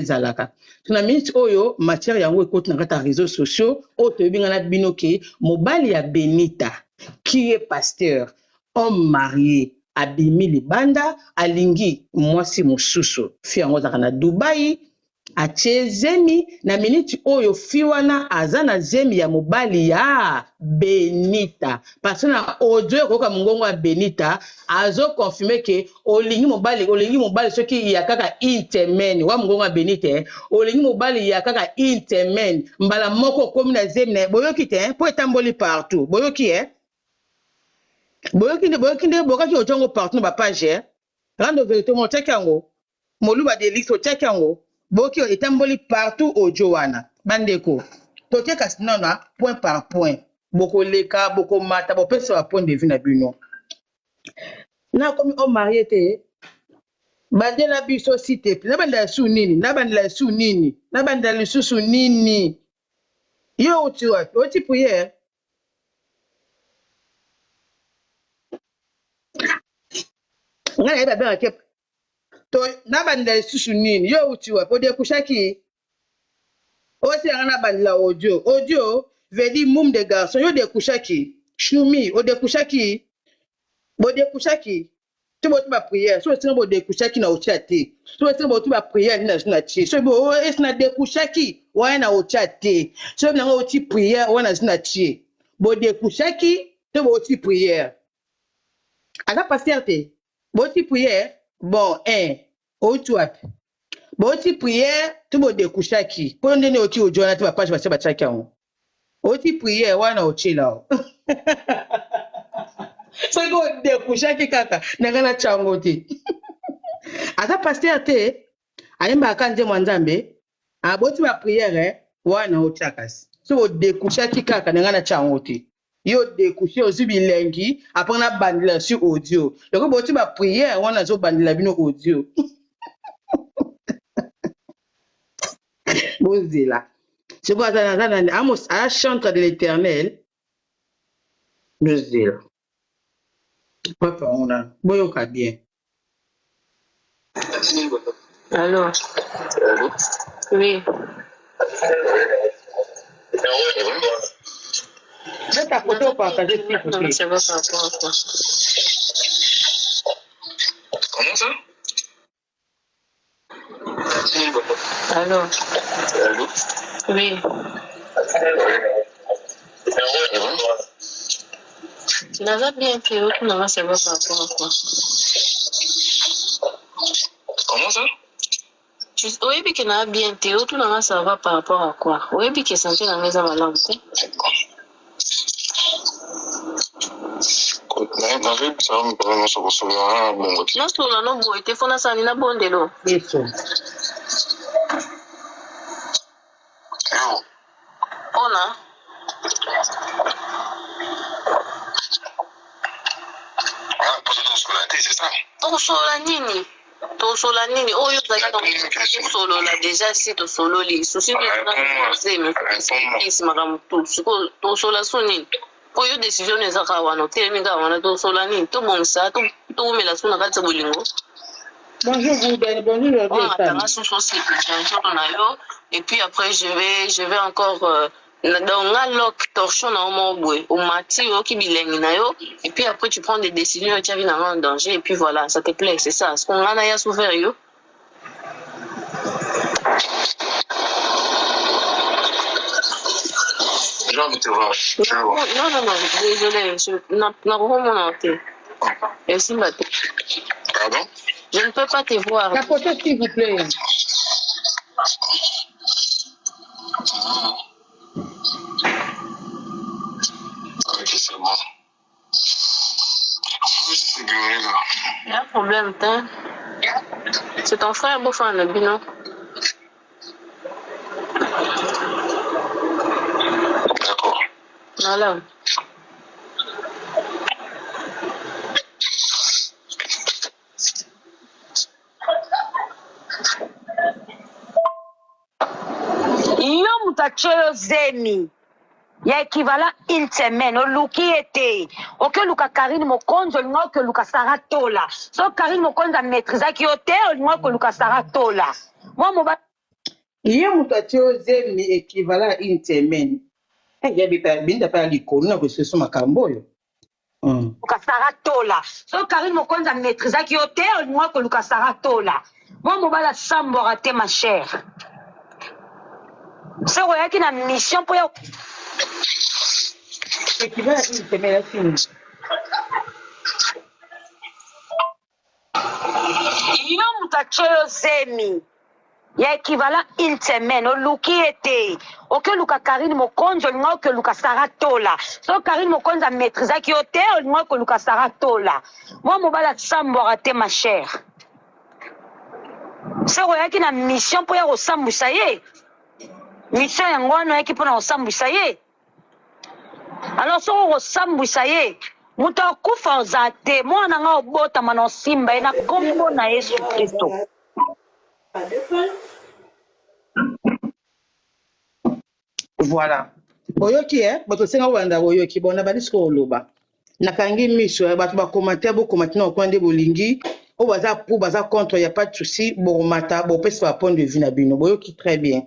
ezalaka. Tuna minute oyo matière yango ekoti na kati ya réseaux sociaux oyo toyebingana bino ke mobali ya Benita qui est pasteur homme marié abimi libanda alingi mwasi mosusu fi yango azalaka na Dubai atie zemi na minute oyo fi wana aza na zemi ya mobali ya Benita parce na audio ekoyoka mongongo ya Benita azo confirme ke olingi mobali soki ya kaka intemen wa mongongo ya Benita olingi mobali ya kaka intemen mbala moko komi na zemi na boyoki te po etamboli partout boyoki bokaki otongo partout na bapage rando vérité mo check yango moluba delix o check yango boki etamboli partout audio wana bandeko toke kasi nona point par point boko leka boko mata bopesa ba point de vue na bino na komi o marié te bandela biso site na bandela su nini na bandela susu nini yo utiwa oti prière ngana yeba bera ke to na bandela susu nini yo utiwa pode kushaki osi ngana bandela audio veut dire moum de garçon yo de kushaki shumi o de kushaki bode kushaki tu ba prière so singa bode kushaki na ochate so singa ba prière na chi so bo esna de kushaki wa na ochate so na oti prière wa na chi bode kushaki to bo oti prière aga pasteur te bo oti prière bon o tuat bo oti prière to bode kushaki po ndene oti ojona to ba page ba chaki on oti prière wa na ochila so go de kushaki kaka nangana chango te ata pasteur te ayemba kanje mwanzambe aboti ba prière wana ochakas so de kushaki kaka nangana chango te yo de kushi ozubi lengi apona bandila sur audio loko boti ba prière wana zo bandila bino audio bozela c'est quoi ça amos a chantre de l'Éternel bozela papa on a boyoka bien. Allô? Oui. Mets ta photo partager s'il vous plaît. Ça va par rapport à quoi? Comment ça? Allô? Allô? Oui. Naza bien fait, autre non, ça va par rapport à quoi? Comment ça? Oui, puis que n'a bien fait, autre non, ça va par rapport à quoi? Oui, puis que santé dans les amalams. Non, sur la non, boy, t'es fona ça, n'a bon de l'eau. On a. C'est ça? Tosola nini oyo zaki solo la déjà si to solo li souci de zeme isi makamutu siko tosola sunini oyo décision ezaka wana teminga wana tosola nini to bonsa to mela suna kati bolingo. Bonjour Bouden, bonjour. Et puis après je vais encore dans la lock torchon na omobwe au mati qui bilingue na yo et puis après tu prends des décisions tu as vu en danger et puis voilà ça te plaît c'est ça ce qu'on a ya souffert yo non désolé je n'a pas mon noté et si pardon je ne peux pas te voir la photo s'il vous plaît. C'est bon. Il y a un problème, t'as. C'est ton frère, beau frère, le bino. D'accord. Voilà. Yo mutachelo zemi. Ya équivalent une semaine o luki ete oke luka Karine Mokonzo lingo ke luka Saratola so Karine Mokonzo maîtrise ki hotel lingo ke luka Saratola moi Iye mutu atio zemi équivalent à une semaine. Ya binda pa likolo na koseso makambo oyo. Lukasara tola. So Karine Mokonza maîtrisaki yo te olinga ko lukasara tola. Moi mobala sambora te ma chère. C'est oyaki na mission pour yo. Équivalent à une semaine à fini. Yo mutu atio yo zemi. Ya équivalent une semaine oluki ete oke luka Karine Mokonza olinga ko lukasara tola. So Karine Mokonza maîtrisaki yo te olinga ko lukasara tola. Moi mobala sambora te ma chère. C'est oyaki na mission pour ya kosambwisa ye. Mission yango wana oyaki mpona kosambwisa ye. Alors soko kosambwisa ye mutu akufa oza te mwana nga obotama na osimba ye na kombo na Yesu Kristo. Voilà. Oyoki bato senga wanda oyoki bona bali siko oloba. Nakangi miso bato ba commentaire bo commentaire na kwande bolingi o baza pour baza contre y a pas de souci bo mata bo pesa ba point de vue na bino boyoki très bien.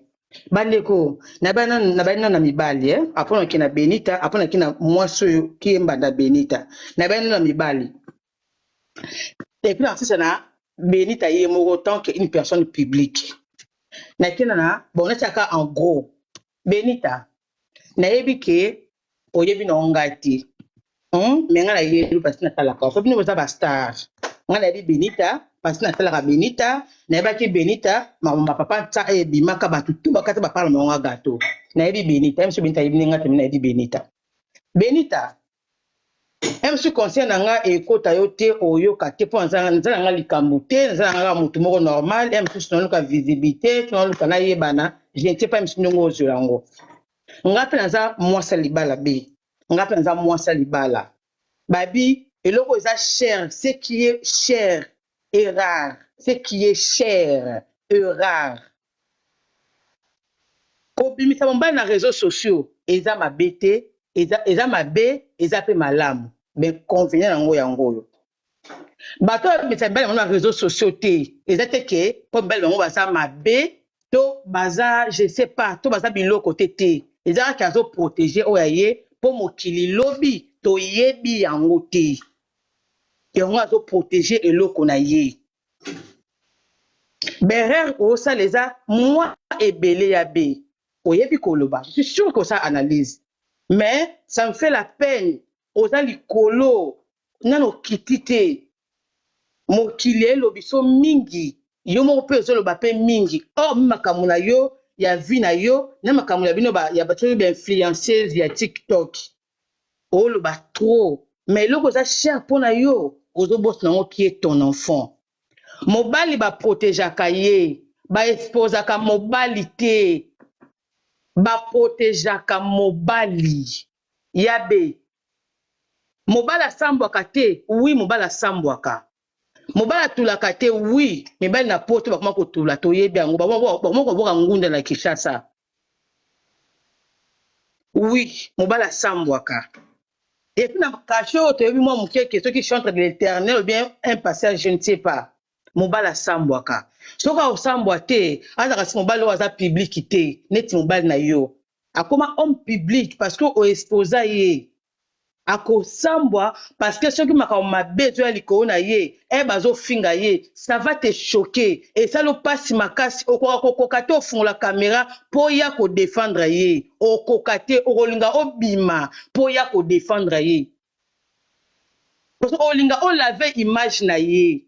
Bandeko na bana na mibali apona ki na Benita apona ki na mwaso ki mbanda Benita na bana na mibali. Et puis ensuite na Benita ye moko tant qu'une personne publique. Na kina na bon na chaka en gros Benita na yebi ke oyebi na ongati mais nga na yebi parce na talaka so bino za ba star nga na yebi Benita parce na talaka Benita na yebaki Benita ma papa tsa ebimaka batu tumba kata ba parle monga gato na yebi Benita même si Benita yebi nga temina yebi Benita même si conseil na nga ekota yo te oyoka te po nzanga nga likambo te nzanga nga mutu moko normal même si non ka visibilité non ka yebana je ne sais pas monsieur ngo zolango ngape naza mwasa libala be ngape naza mwasa libala babi eloko eza cher ce qui est cher est rare ce qui est cher est rare kobimisa mobali na réseaux sociaux eza mabete eza mabe eza pe malamu mais convenir yango oyo bato bimisa mobali na réseaux sociaux te eza te ke po mobali bango baza mabe to baza je sais pas to baza biloko te ezalaki azo protéger oyo ye po mokili lobi toyebi yango te yango azo protéger eloko na ye berere osala eza mwa ebele ya be oyebi koloba je suis sûr que ça analyse mais ça me fait la peine oza likolo nano kiti te mokili elobi so mingi yo moko mpe ozoloba mpe mingi or makambo na yo ya vie na yo na makambo ya bino ya bato oyo bainfluenceuse ya TikTok oloba trop mais eloko eza cher mpo na yo ozobosa nango qui est ton enfant mobali baprotegeaka ye baexposaka mobali te baprotegeaka mobali yabe mobali asambwaka te oui mobali asambwaka mobali atulaka te oui mibali na poto bakoma kotula toyebi yango bakoma koboka ngunda na Kinshasa oui mobali asambwaka et puis na caché oyo toyebi mwa mokeke soki chantre de l'éternel ou bien un passage je ne sais pas mobali asambwaka soki akosambwa te azaka si mobali oyo aza publiki te neti mobali na yo akoma homme public parce que oexposa ye akosambwa parce que soki makambo mabe ezoya likolo na ye bazofinga ye ça va te choquer esala opasi makasi okoka te ofungola caméra mpo ya kodefendre ye okoka te okolinga obima mpo ya kodefendre ye olinga olave image na ye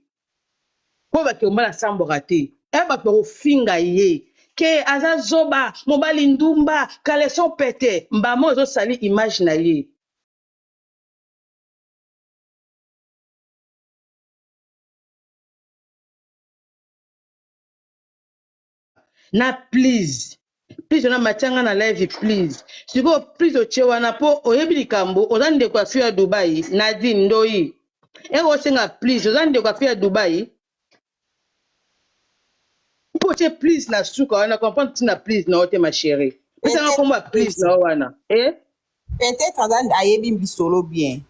mpo bato mobali asambwaka te bato bakofinga ye ke aza zoba mobali ndumba kaleson pete mbamo ezosali image na ye na please na matianga na live please siko please otie wana po oyebi likambo oza ndeko afi ya Dubai Nadine Ndoi osenga please oza ndeko afi ya Dubai po otie please na suka wana comprendre tina please na ote ma chérie pesa nga komba please na wana peut-être azan ayebi mbisolo bien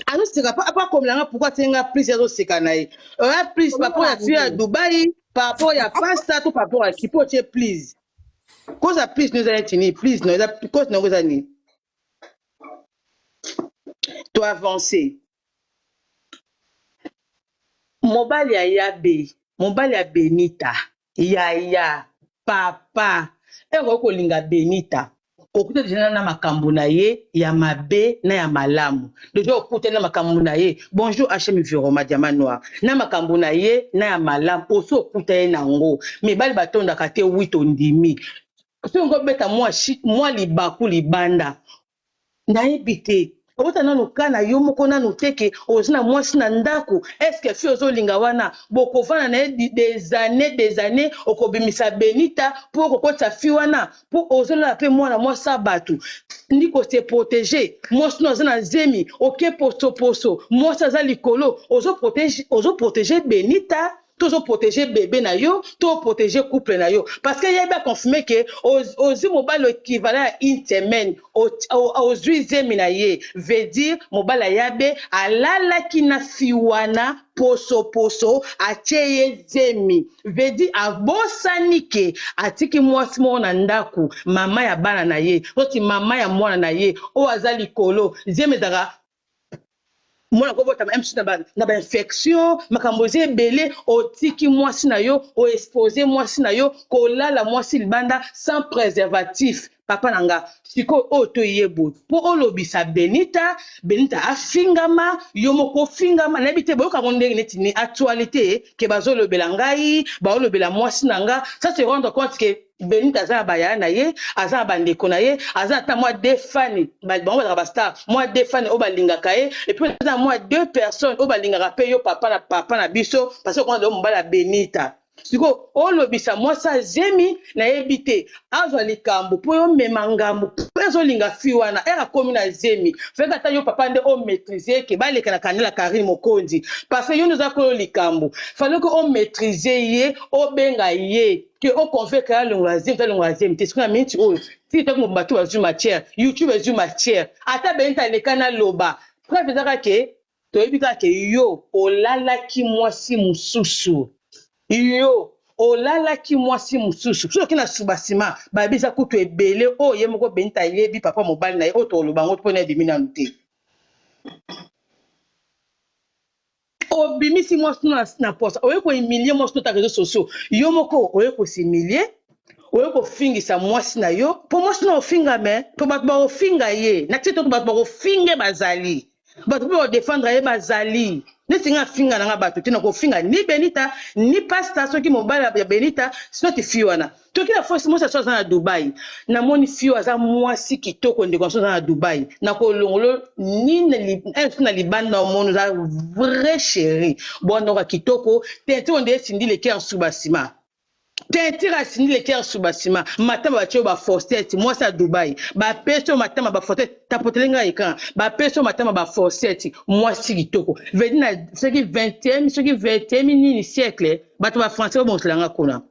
azoseka pa komlanga pourquoi tenga please azoseka na ye oya please papa ya fi ya Dubai par rapport à pasta tout par rapport à qui peut please cause à please nous allons tenir please nous cause nous allons to avancer mobali ya yabe mobali ya Benita yaya papa eko kolinga Benita okuta deja na makambo na ye ya mabe na ya malamu deja okuta na makambo na ye bonjour HM Viroma Diamant Noir na makambo na ye na ya malamu oso okuta ye nango me bali batondaka te 8 ondimi so ngo beta mwa libaku libanda nayebi te obota nanu kana yo moko nanu teke ozina mwasi na ndako eske fi ozolinga wana bokovana na des années okobimisa Benita pour kokota fi wana pour ozolala pe mwana mwasi batu ndiko se protéger mwasi no azana zemi oke poso mwasi aza likolo ozo protéger Benita toujours protéger bébé na yo, toujours protéger couple na yo. Parce qu'il y a bien confirmé que aux mobile équivalent à une semaine, aux huitièmes na ye, veut dire mobile yabe alala kina fiwana poso acheye zemi. Veut dire abosanike atiki mwasi mwana ndaku mama ya bana na ye, oti mama ya mwana na ye, o azali kolo zemi daga mwana ko bota même na ba infection makamboze belé otiki mwasi na yo o exposer mwasi na yo ko lala mwasi libanda sans préservatif papa nanga siko oto yebo po olobisa Benita afingama yo moko fingama na bité boyoka ngondenge neti ni actualité ke bazolo belangai ba olobela mwasi nanga ça se rendre compte que Benita aza baya na ye aza bandeko na ye aza ta moi deux fans bango ba star moi deux fans o balingaka ye et puis aza moi deux personnes o balingaka pe yo papa na biso parce que quand on mbala Benita siko olobisa mwasa zemi na yebite azwa likambo po yo memangambo pezo linga fi wana era komi na zemi feka ta yo papa nde o maîtriser ke baleka na kanela Karine Mokonzi parce que yo nous a ko likambo fallait que on maîtriser ye o benga ye que on convaincre à l'ongazem t'es ce minute oh si tu mo bato azu matière YouTube azu matière ata Benita le kana loba preuve zaka ke to yebika ke yo olala ki mwasi mususu yo olala ki mwasi mususu so kina subasima ba bisa kutu ebele o ye moko Benita yebi papa mobali na ye o to loba ngo pona bimina nte o bimisi mwasi na posa o yeko humilier mwasi ta réseaux sociaux yo moko o yeko s'humilier o yeko fingisa mwasi na yo po mwasi na ofinga me to ba ofinga ye na tito ba ofinge bazali ba to défendre ye bazali netinga finga na bato tina ko finga ni Benita ni pasta soki mobali ya Benita sino ti fiwana toki la force mo sa na Dubai na moni fiwa za mwasi kitoko ndeko so na Dubai na ko longolo ni na libanda mono za vrai chéri bon ka kitoko tete onde sindi le cœur subasima tentira sindi le cœur subasima matama bacho ba forcette moi ça Dubai ba peso matama ba forcette tapotelenga écran ba peso matama ba forcette moi si kitoko vedi na ce qui 21e siècle bato ba français bon selanga kona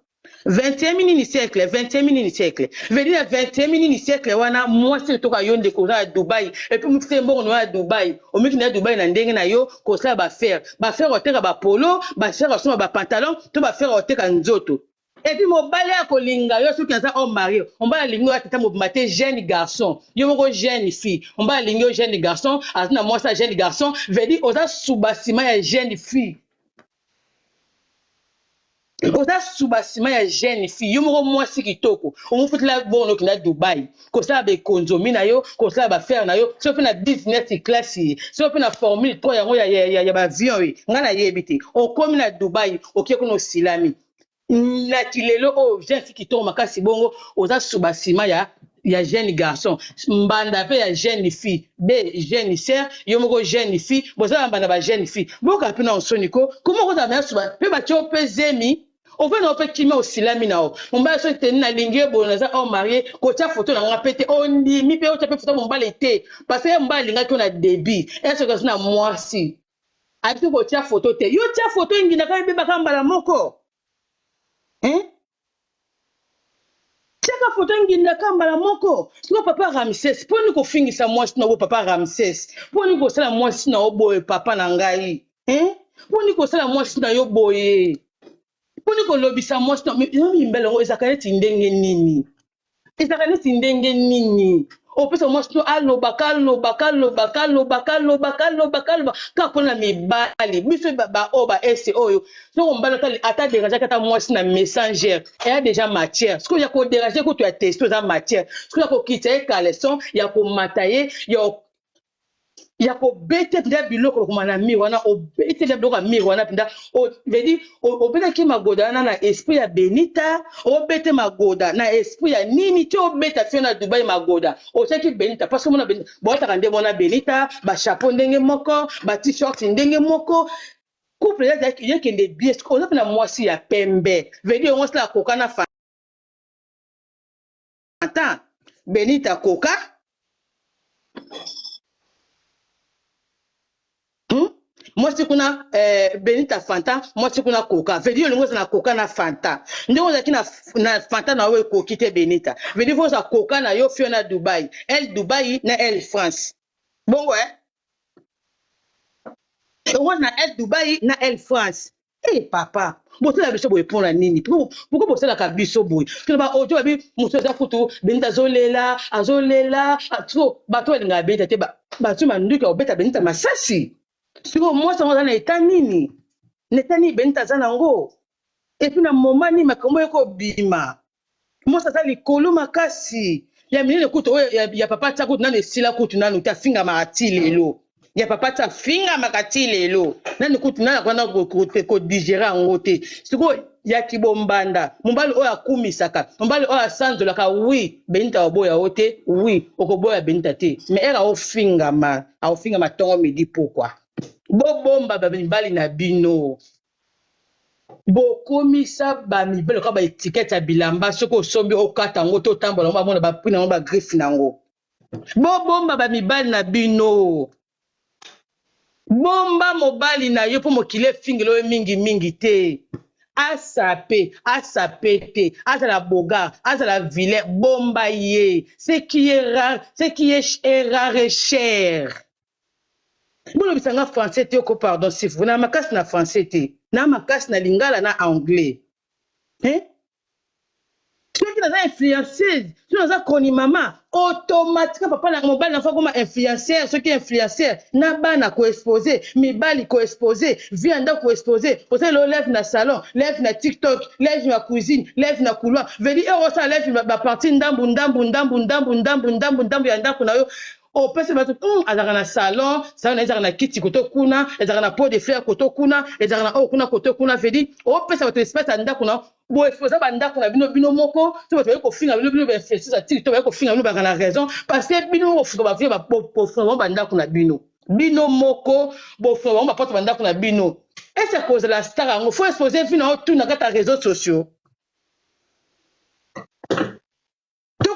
21e siècle vedi na 21e siècle wana moi si toka yonde ko za Dubai et puis mufite mbongo na Dubai o miki na Dubai na ndenge na yo ko sa ba faire oteka ba polo ba faire osoma ba pantalon to ba faire oteka nzoto. Et puis mobali ya kolinga yo soki aza homme marié on va lingo atata mobimate jeune garçon yo moko jeune fille on va lingo jeune garçon azina mwasa jeune garçon veut dire oza subasima ya jeune fille oza subasima ya jeune fille yo moko mwasi kitoko on futila bono kina Dubai ko sa be konzomi na yo ko sa ba faire na yo so pe na business class so pe na formule 3 yango ya ba avion ngana yebite o komi na Dubai okeko no silami na kilelo o jeune fille kitoko makasi bongo oza subasima ya jeune garçon mbanda pe ya jeune fille be jeune sœur yo moko jeune fille boza mbanda ba jeune fille boka pe na onsoniko comment oza na suba pe ba cho pe zemi on veut non pe kimi o silami na o mba so teni na lingue bo na za o marié ko tia photo na nga pete on dit mi pe o tia pe photo mba l'été parce que mba linga ko na débit est-ce que na mwasi a tu ko tia photo te yo tia photo ngi na ka be ba kambala moko Chaka photo nginda kambala moko. Siko papa Ramses. Poni ko fingisa mwasi na bo papa Ramses. Poni ko sala mwasi na oboye papa na ngai. Poni ko sala mwasi na yo boye. poni ko lobisa mwasi no mimbele ngo ezaka neti ndenge nini ezaka neti ndenge nini opesa mwasi no aloba ka pona mibali biso baoba ese oyo soko mbala ata déranger kata mwasi na messenger eya déjà matière siko ya kodéranger kutu ya teste oza matière siko ya kokita ye caleçon ya komata ye ya kobete mpenza biloko lokoma na mire wana obetela biloko ya mire wana mpenza vedi obetaki magoda wana na esprit ya benita obete magoda na esprit ya nini ti obeta fio na dubai magoda otiaki benita parce que mona benita boyataka nde mona benita bachapeau ndenge moko bat-shirt ndenge moko couple yekende bien oza mpe na mwasi ya pembe vedi yango sila akoka na fanta benita koka mwasi kuna benita fanta mwasi kuna koka vedi yo lingo na koka na fanta ndenge ozalaki na fanta na yo ekoki te benita vedi voza koka na yo fio na dubai elle dubai na elle france bongo ongo na elle dubai na elle france papa botala biso boye mpona nini pourquoi bosalaka biso boye toloba ojo babi mosu aza kutu benita azolela bato balingaka benita te bato manduki obeta benita masasi siko mwasi yango aza na eta nini na eta nini benita aza nango epuis na moma nini makambo ekobima mwasi aza likolo makasi ya minene kutu oyo ya papa tia kutu nano esila kutu nano te afingamaka ti lelo ya papa tia afingamaka ti lelo nani kutu nani akwana kodigere yango te sikoyo yaki bombanda mobali oyo akumisaka mobali oyo asanzolaka wi benita oboya yo te wi okoboya benita te mais ere aofingama ntongo midi pokwa bobomba bamibali na bino bokomisa bamibali oka baetikete ya bilamba soki osombi okata yango to otambola yango bamona bapri nango bagriffe nango bobomba bamibali na bino bomba mobali na yo mpo mokili efingela oyo mingimingi te asape te azala boga azala vilain bomba ye ce qui est rare et cher bolobisanga français te oko pardon sifu na makasi na français te na makasi na lingala na anglais soki naza influenceuse soki naza koni mama automatiquement papa na mobali nafa koma influenceur soki influenceur na bana koexpose mibali koexpose vie ya ndako koexpose osali leve na salon leve na tiktok leve na cuisine leve na couloir vedi osala leve baparti ndambu ya ndako na yo opesa bato azalaka na salon na ezalaka na kiti koto kuna ezalaka na pot de fleur koto kuna ezalaka na oyo kuna koto kuna vedi opesa bato espèce ya ndako na boexposa bandako na bino moko so bato baye kofinga bino bainfluenceurs ya tiktok baye kofinga bino baka na raison parce que bino bofunga bavie bofunga bango bandako na bino moko bofunga bango baporte bandako na bino ese kozala star yango fo expose vi na yo tuna kati ya réseaux sociaux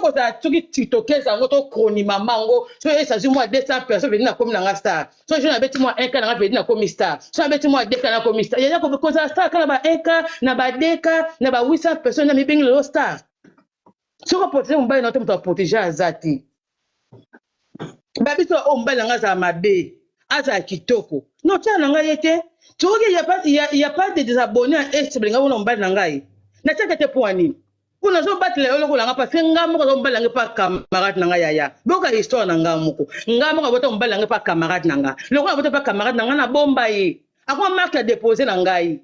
kozala soki tiktokese yango to kronima mango so esazwi mwa 200 personnes vedi nakomi nanga star so je nabeti mwa 1 ka nanga vedi nakomi star so nabeti mwa 2 ka nakomi star yaya kozala star kaka na ba 1 ka na ba 2 ka na ba 800 personnes na mibengi lelo star soko protege mobali na te moto aprotege aza te babiso oyo mobali nanga azala mabe azala kitoko no tia na ngai ye te tokoki ya pas de désabonné a este belenga wana mobali na ngai natiaka te mpo nini Pour nous battre les ologolanga parce que ngamo ko mbalange pa camarade nanga yaya. Boka histoire na ngamo ko. Ngamo ko bota mbalange pa camarade nanga. Lokolo bota pa camarade nanga na bomba ye. Akwa marque a déposer na ngai.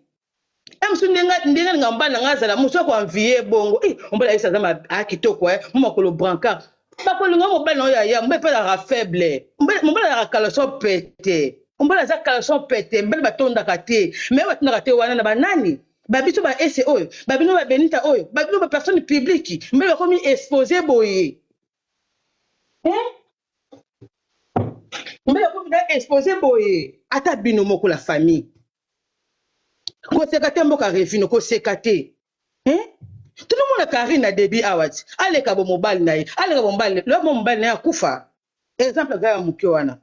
Emsu ndenga ngamba nanga zala muso ko envier bongo. Mbala isa zama akitoko mo ko lo brancard. Ba ko ngo mobala no yaya, mbe pa la faible. Mbala la caleçon pété. Mbala za caleçon pété, mbala batonda kate. Mais batonda kate wana na banani? Babiso ba ese oyo babino ba benita oyo babino ba personne publique mais ba komi exposé boye mais ba komi exposé boye ata bino moko la famille ko sekate mboka revino ko sekate tout le monde Karine na début awati aleka bo mobile na ye aleka bo mobile lo mobile na akufa exemple ga mukyo wana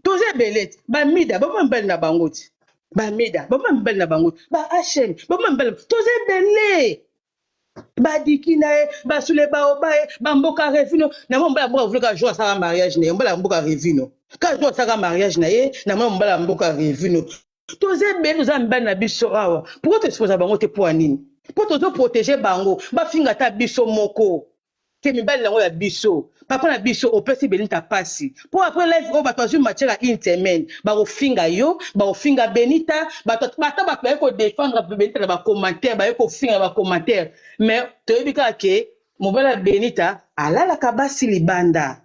toze belete ba mida ba mobile na bangoti ba mida ba mbele na bango ba HM ba mbele toze belé ba dikina ba sule ba obae ba mboka revino na mbala mboka vuluka jour sa mariage na mbala mboka revino ka jour sa mariage na ye na mbala mboka revino toze belé za mbele na biso awa pourquoi tu expose bango te pour nini po tozo protéger bango ba finga ta biso moko ke mibali nango ya biso papa na biso opesi Benita pasi po après live o bato azwi matière à une semaine bakofinga yo bakofinga Benita bato baye ko défendre Benita na bacommentaire baye kofinga na bacommentaire mais toyebi kaka ke mobala Benita alalaka basi libanda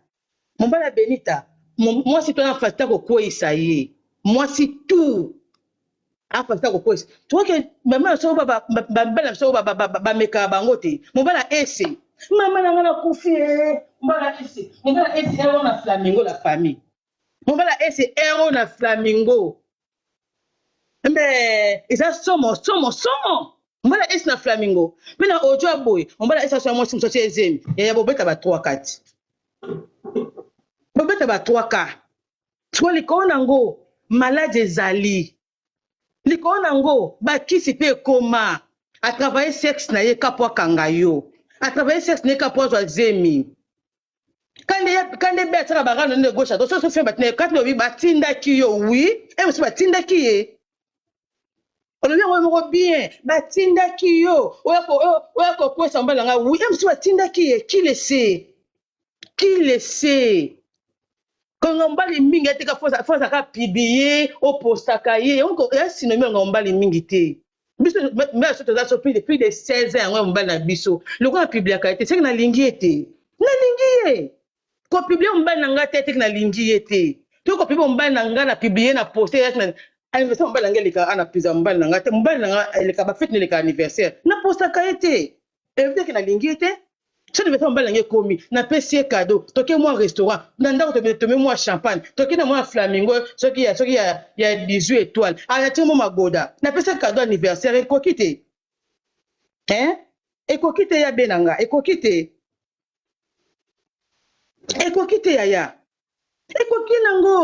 mobala Benita mwasi to na fasita kokweyisa ye mwasi tu afasita kokweyisa toke mama so babala so bameka bango te mobala ese mama na ngana kufi mobala ese héros na Flamingo la famille mobala ese héros na Flamingo mais eza somo mobala ese na Flamingo pena ojo aboy mobala ese so mwasi msoche ezemi ya bobeta ba 3-4 bobeta ba 3-4 tiko likolo nango malade ezali likolo nango bakisi pe koma a travailler sexe na ye kapo akanga yo a travailler sexe na ye kapo azwa zemi kande be ataka bagano ne gauche to so fe batine kati lobi batindaki yo oui et aussi batindaki ye olobi ngo moko bien batindaki yo oya ko kwesa mbala nga oui et aussi batindaki ye qui le sait quand ngombali mingi etika fosa ka publier opostaka ye ya sinome ngombali mingi te biso mais so toza so plus de 16 ans ngombali na biso loko na publiaka te c'est que na lingi ete ko publier mbali na ngate te na lingi ete to ko publier mbali na ngana publier na poster ya anniversaire mbali na ngelika ana pizza mbali na ngate mbali na eleka ba fête ne leka anniversaire na postaka ete evite ke na lingi ete so devait faire mbala nge komi na pesi cadeau toke moi restaurant na ndako tomé moi champagne toke na moi Flamingo soki ya 18 étoiles ala ti mo magoda na pesi cadeau anniversaire ekokite ekokite ya benanga ekokite yaya ekoki nango